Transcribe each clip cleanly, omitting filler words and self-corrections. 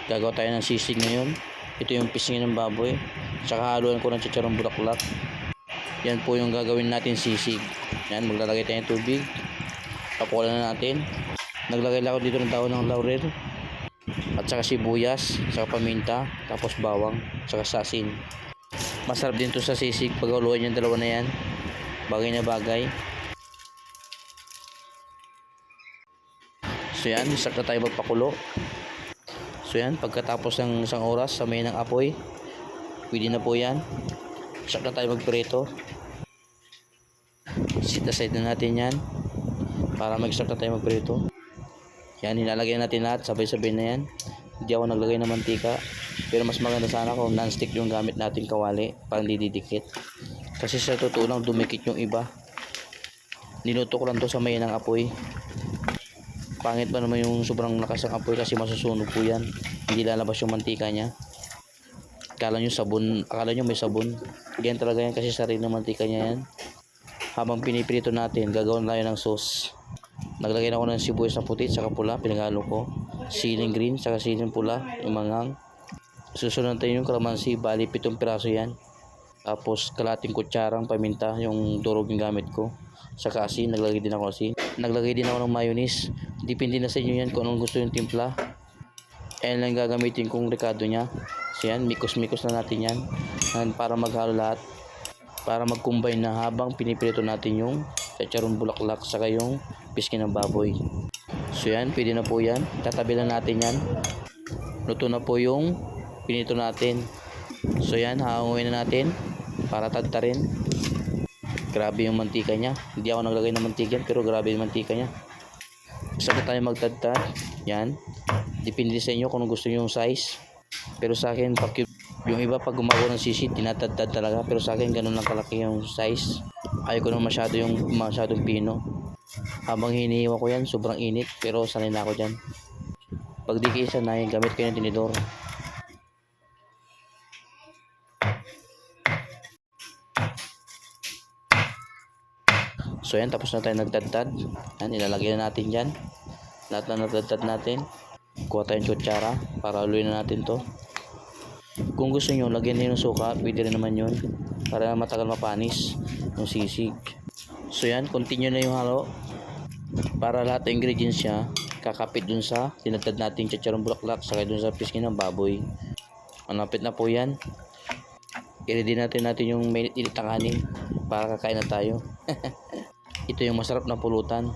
Gagawa tayo ng sisig ngayon. Ito yung pisngin ng baboy. Tsaka haluan ko ng chicharong bulaklak. Yan po yung gagawin natin sisig. Yan, maglalagay tayo ng tubig. Pakulan na natin. Naglagay lang ako dito ng dahon ng laurel. At saka sibuyas, saka paminta, tapos bawang, saka sasin. Masarap din to sa sisig. Paghaluan yung dalawa na yan. Bagay na bagay. So yan, start na tayo magpakulo. So yan, pagkatapos ng isang oras sa may ng apoy, pwede na po yan. Start na tayo magprito. Sit aside na natin yan para mag-start na tayo magprito. Yan, nilalagay natin lahat, sabay-sabay na yan. Hindi ako naglagay ng mantika, pero mas maganda sana kung non-stick yung gamit natin kawali para hindi didikit. Kasi sa totoo lang dumikit yung iba. Niluto ko lang to sa may ng apoy. Pangit pa naman yung sobrang lakas ng apoy kasi masusunog po yan. Hindi lalabas yung mantika niya. Akala nyo may sabon. Ganyan talaga yan kasi sarili ng mantika niya yan. Habang piniprito natin, gagawin tayo ng sauce. Naglagay na ako ng sibuyas na puti at pula, pinaghalo ko. Siling green, saka siling pula, yung mangang. Susunod tayo yung kalamansi, bali 7 piraso yan. Tapos kalating kutsarang paminta, yung durog yung gamit ko. Saka asin, naglagay din ako asin. Naglagay din ako ng mayonnaise. Depende na sa inyo yan kung anong gusto yung timpla. Ayan lang gagamitin kong rekado nya. So yan, mikos-mikos na natin yan. And para maghalo lahat. Para mag-combine na habang piniprito natin yung chicharong bulaklak saka yung pisngi ng baboy. So yan, pwede na po yan. Tatabi lang natin yan. Luto na po yung pinito natin. So yan, hahanguin na natin para tadtarin. Grabe yung mantika niya. Hindi ako naglagay ng mantika pero grabe yung mantika niya. Saka tayo magtadtad. Yan. Depende sa inyo kung gusto niyo yung size. Pero sa akin, yung iba pag gumagawa ng sisig, tinatadtad talaga. Pero sa akin, ganun lang kalaki yung size. Ayaw ko nang masyadong pino. Habang hinihiwa ko yan, sobrang init. Pero sanay na ako dyan. Pag di kayo sanay, gamit ko yung tinidor. So yan, tapos na tayo nagtadtad. Yan, ilalagay na natin dyan. Lahat na nagtadtad natin. Kuha tayong kutsara para haluin na natin to. Kung gusto nyo, lagyan nyo ng suka, pwede rin naman yun. Para matagal mapanis yung sisig. So yan, continue na yung halo. Para lahat ng ingredients niya, kakapit dun sa tinadtad natin chicharong bulaklak, saka dun sa pisngi ng baboy. Malapit na po yan. I-ready natin yung mainit-init na kanin para kakain na tayo. Ito yung masarap na pulutan.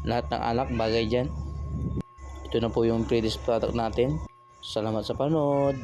Lahat ng alak bagay dyan. Ito na po yung pre-dish product natin. Salamat sa panood.